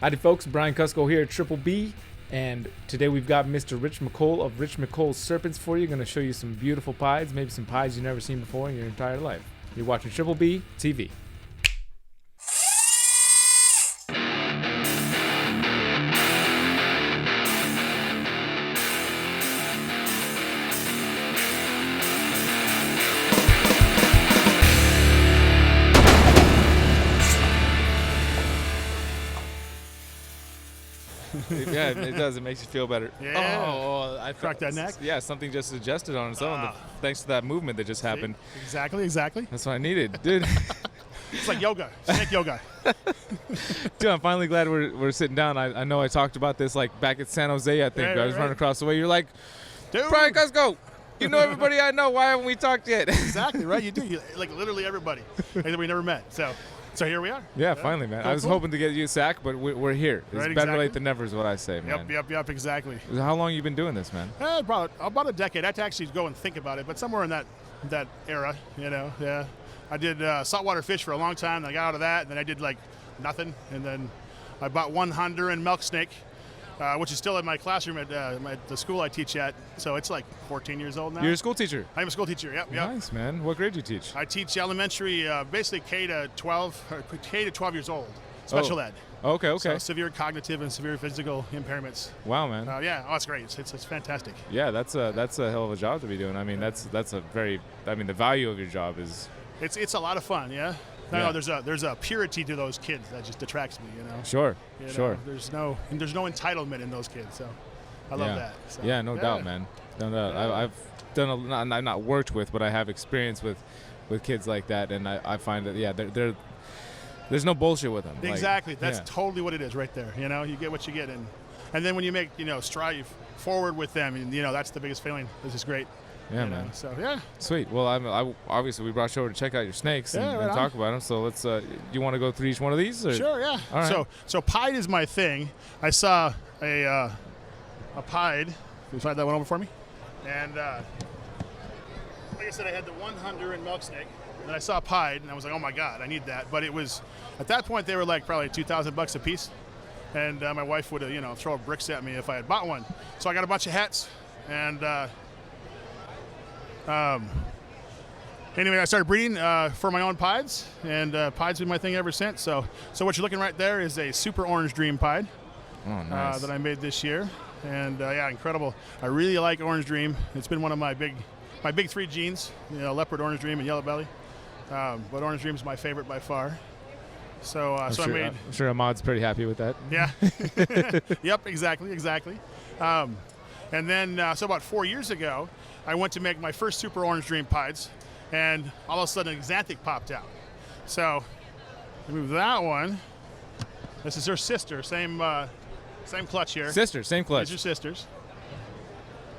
Howdy folks, Brian Cusco here at Triple B, and today we've got Mr. Rich McColl of McColl's Serpents for you. Going to show you some beautiful pies, maybe some pies you've never seen before in your entire life. You're watching Triple B TV. Yeah, it does. It makes you feel better. Yeah. Oh, I cracked that neck. Yeah, something just adjusted on its own thanks to that movement that just happened. Exactly. That's what I needed, dude. It's like yoga, snake yoga. Dude, I'm finally glad we're sitting down. I know I talked about this like back at San Jose. I think Right, I was right. running across the way. You're like, Dude. Brian Cusco. You know everybody I know. Why haven't we talked yet? Exactly, right? You do. You, like literally everybody that we never met. So here we are. Yeah, finally, man. Cool, I was hoping to get you a sack, but we're here. It's Right, better exactly. late than never is what I say, man. Yep, exactly. How long you been doing this, man? About a decade. I had to actually go and think about it, but somewhere in that era, yeah. I did saltwater fish for a long time, then I got out of that, and then I did like nothing, and then I bought one Honduran milk snake, which is still in my classroom at the school I teach at, so it's like 14 years old now. You're a school teacher. I'm a school teacher, yep. Nice, man. What grade do you teach? I teach elementary, basically K to 12 years old, special ed. Okay. So severe cognitive and severe physical impairments. Wow, man. It's great. It's fantastic. Yeah, that's a hell of a job to be doing. I mean, that's a very. I mean, the value of your job is. It's a lot of fun. Yeah. No, there's a purity to those kids that just attracts me. Sure. There's no entitlement in those kids. So I love that. So, yeah, no doubt, man. No doubt. I've done I've not worked with, but I have experience with kids like that, and I find that there's no bullshit with them. Exactly. That's totally what it is right there. You get what you get, and then when you make strive forward with them, and that's the biggest feeling. This is great. Yeah, man. So yeah. Sweet. Well, I obviously we brought you over to check out your snakes and talk about them. So let's. You want to go through each one of these? Or? Sure. Yeah. All right. So pied is my thing. I saw a pied. Can you slide that one over for me? And like I said, I had the 100 milk snake, and I saw a pied, and I was like, oh my god, I need that. But it was at that point they were like probably $2,000 a piece, and my wife would throw bricks at me if I had bought one. So I got a bunch of hats, and anyway, I started breeding for my own pieds, and pieds been my thing ever since. So what you're looking right there is a super orange dream pied that I made this year, and incredible. I really like orange dream. It's been one of my big three genes, leopard, orange dream, and yellow belly. But orange dream is my favorite by far. So I'm sure Ahmad's pretty happy with that. Yeah. Yep. Exactly. And then so about 4 years ago, I went to make my first super orange dream pieds, and all of a sudden an xanthic popped out. So I moved that one. This is her sister, same clutch here. Same clutch. These are sisters.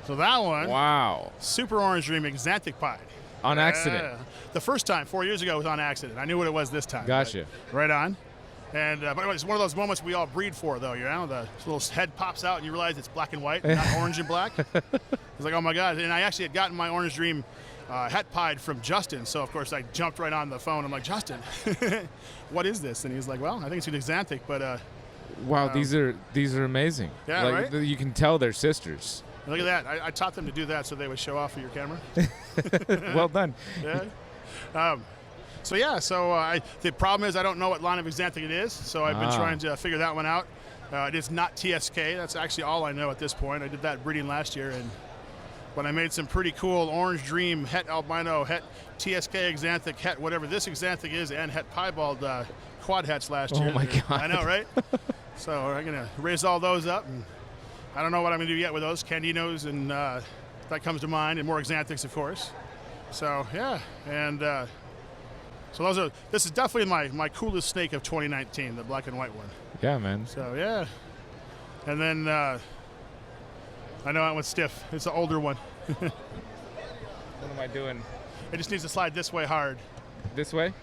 So that one. Wow. Super orange dream xanthic pied. On accident. The first time 4 years ago was on accident. I knew what it was this time. Gotcha. Right on. And but it's one of those moments we all breed for, though. The little head pops out and you realize it's black and white, not orange and black. It's like, oh my god! And I actually had gotten my orange dream het pied from Justin, so of course I jumped right on the phone. I'm like, Justin, what is this? And he's like, well, I think it's an xanthic, but wow, these are amazing. Yeah, right? You can tell they're sisters. Look at that! I taught them to do that so they would show off for your camera. Well done. Yeah. So the problem is I don't know what line of xanthic it is, so I've been trying to figure that one out. It is not TSK. That's actually all I know at this point. I did that breeding last year, but I made some pretty cool orange dream, het albino, het TSK xanthic, het whatever this xanthic is, and het piebald quad hets last year. Oh my god! I know, right? So I'm gonna raise all those up, and I don't know what I'm gonna do yet with those candinos, and that comes to mind, and more xanthics, of course. So yeah, and. So this is definitely my coolest snake of 2019, the black and white one. Yeah, man. So yeah, and then I know that one's stiff. It's an older one. What am I doing? It just needs to slide this way hard. This way?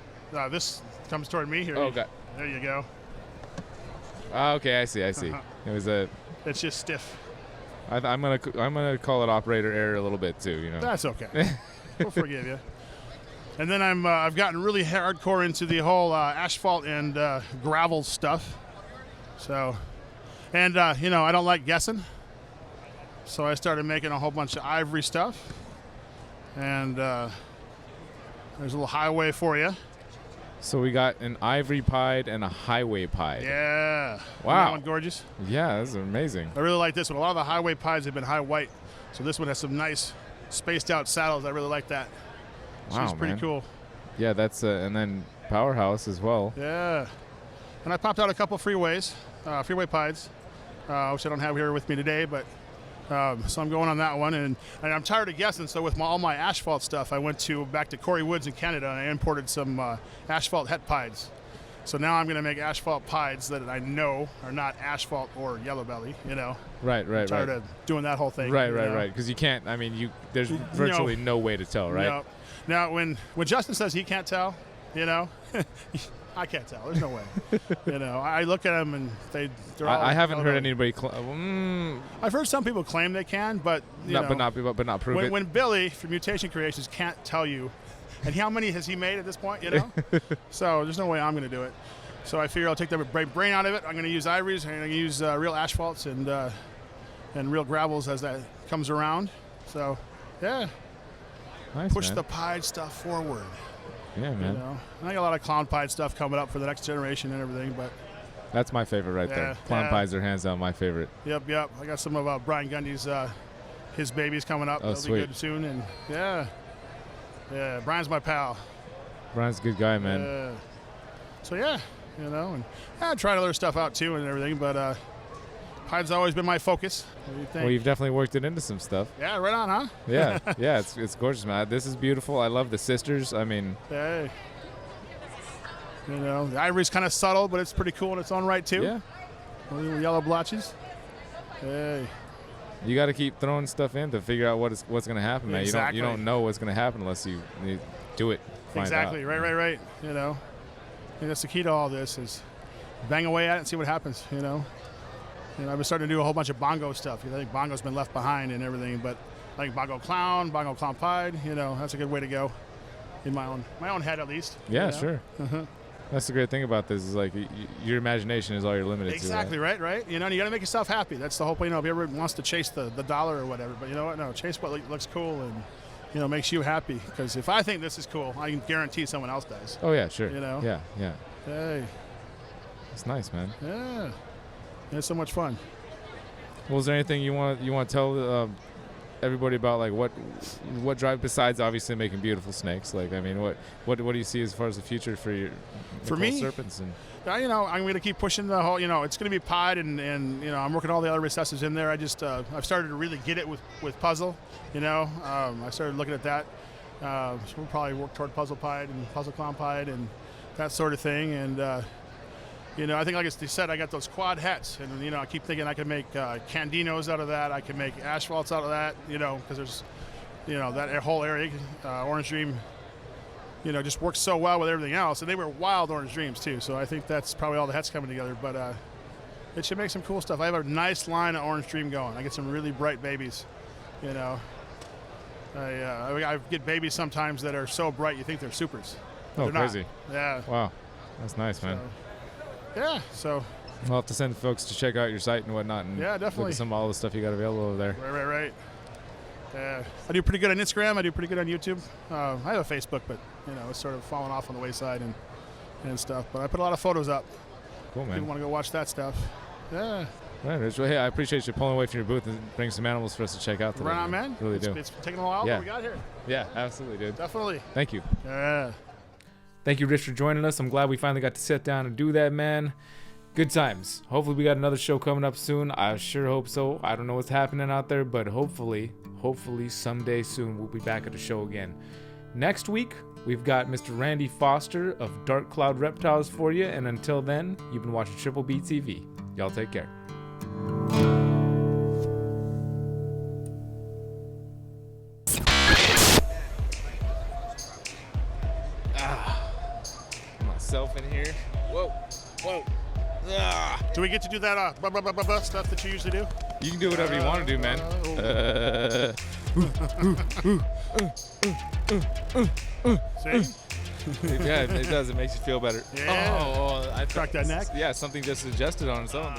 This comes toward me here. Oh god. There you go. Okay, I see. It was It's just stiff. I'm gonna call it operator error a little bit too. That's okay. We'll forgive you. And then I've gotten really hardcore into the whole asphalt and gravel stuff. So, and you know, I don't like guessing, so I started making a whole bunch of ivory stuff. And there's a little highway for you. So we got an ivory pied and a highway pied. Yeah. Wow. Isn't that one gorgeous? Yeah, this is amazing. I really like this one. A lot of the highway pies have been high white, so this one has some nice spaced out saddles. I really like that. Wow, She's pretty cool. Yeah, that's and then Powerhouse as well. Yeah. And I popped out a couple freeway pies, which I don't have here with me today, but so I'm going on that one, and I'm tired of guessing. So with all my asphalt stuff, I went back to Corey Woods in Canada, and I imported some asphalt het pies. So now I'm going to make asphalt pies that I know are not asphalt or yellow belly. You know. Right. I'm tired of doing that whole thing. Right. Because you can't. I mean, there's virtually no way to tell, right? No. Now when Justin says he can't tell, you know. I can't tell. There's no way. You know, I look at them and they're all. I haven't heard anybody. I've heard some people claim they can, but but not prove it. When Billy from Mutation Creations can't tell you, and how many has he made at this point? You know, so there's no way I'm going to do it. So I figure I'll take the brain out of it. I'm going to use ivories. I'm going to use real asphalts and real gravels as that comes around. So yeah, nice, push man. the pied stuff forward. Yeah, man. You know, I got a lot of clown pied stuff coming up for the next generation and everything, but that's my favorite right there. Clown pies are hands down my favorite. Yep. I got some of Brian Gundy's his babies coming up. Oh, They'll be good soon, and yeah. Brian's my pal. Brian's a good guy, man. So yeah, you know, and I tried other stuff out too and everything, but pied's always been my focus. What do you think? Well, you've definitely worked it into some stuff. Yeah, right on, huh? Yeah, it's gorgeous, man. This is beautiful. I love the sisters. I mean, hey, you know, the ivory's kind of subtle, but it's pretty cool in its own right too. Yeah. Little yellow blotches. Hey. You got to keep throwing stuff in to figure out what's going to happen, man. Exactly. You don't know what's going to happen unless you do it. Exactly. Right. You know, I think that's the key to all this is bang away at it and see what happens. You know, I've been starting to do a whole bunch of bongo stuff. I think bongo's been left behind and everything, but like bongo clown pied. You know, that's a good way to go in my own head at least. Yeah, you know? sure. Uh-huh. That's the great thing about this is like your imagination is all you're limited exactly, to. Exactly, right. You know, and you got to make yourself happy. That's the whole point. You know, if everyone wants to chase the dollar or whatever, but you know what? No, chase what looks cool and, you know, makes you happy. Because if I think this is cool, I can guarantee someone else does. Oh, yeah, sure. You know? Yeah. Hey. It's nice, man. Yeah. It's so much fun. Well, is there anything you want to tell everybody about, like what drive besides obviously making beautiful snakes? Like, I mean, what do you see as far as the future for me? Serpents? And you know, I'm going to keep pushing the whole. You know, it's going to be pied, and you know, I'm working all the other recessives in there. I just I've started to really get it with puzzle. You know, I started looking at that. So we'll probably work toward puzzle pied and puzzle clown pied and that sort of thing. And you know, I think like I said, I got those quad hats, and you know, I keep thinking I can make candinos out of that. I can make asphalts out of that. You know, because there's, you know, that whole area, Orange Dream, you know, just works so well with everything else, and they were wild Orange Dreams too. So I think that's probably all the hats coming together. But it should make some cool stuff. I have a nice line of Orange Dream going. I get some really bright babies. You know, I get babies sometimes that are so bright you think they're supers. Oh, crazy! Not. Yeah. Wow, that's nice, man. Yeah, so we'll have to send folks to check out your site and whatnot, and yeah, definitely look at all the stuff you got available over there. Right. I do pretty good on Instagram. I do pretty good on YouTube. I have a Facebook, but you know, it's sort of fallen off on the wayside and stuff. But I put a lot of photos up. Cool, man. People want to go watch that stuff. Yeah. Right, Rich. Well, hey, I appreciate you pulling away from your booth and bringing some animals for us to check out today. Right on, man. Really do. It's taken a while, but we got here. Yeah, absolutely, dude. Definitely. Thank you. Yeah. Thank you, Rich, for joining us. I'm glad we finally got to sit down and do that, man. Good times. Hopefully we got another show coming up soon. I sure hope so. I don't know what's happening out there, but hopefully someday soon we'll be back at the show again. Next week, we've got Mr. Randy Foster of Dark Cloud Reptiles for you. And until then, you've been watching Triple B TV. Y'all take care. Myself in here. Whoa. Do we get to do that stuff that you usually do? You can do whatever you want to do, man. See? Yeah, it does. It makes you feel better. Yeah. Oh, I Crack that neck. Yeah, something just adjusted on its own.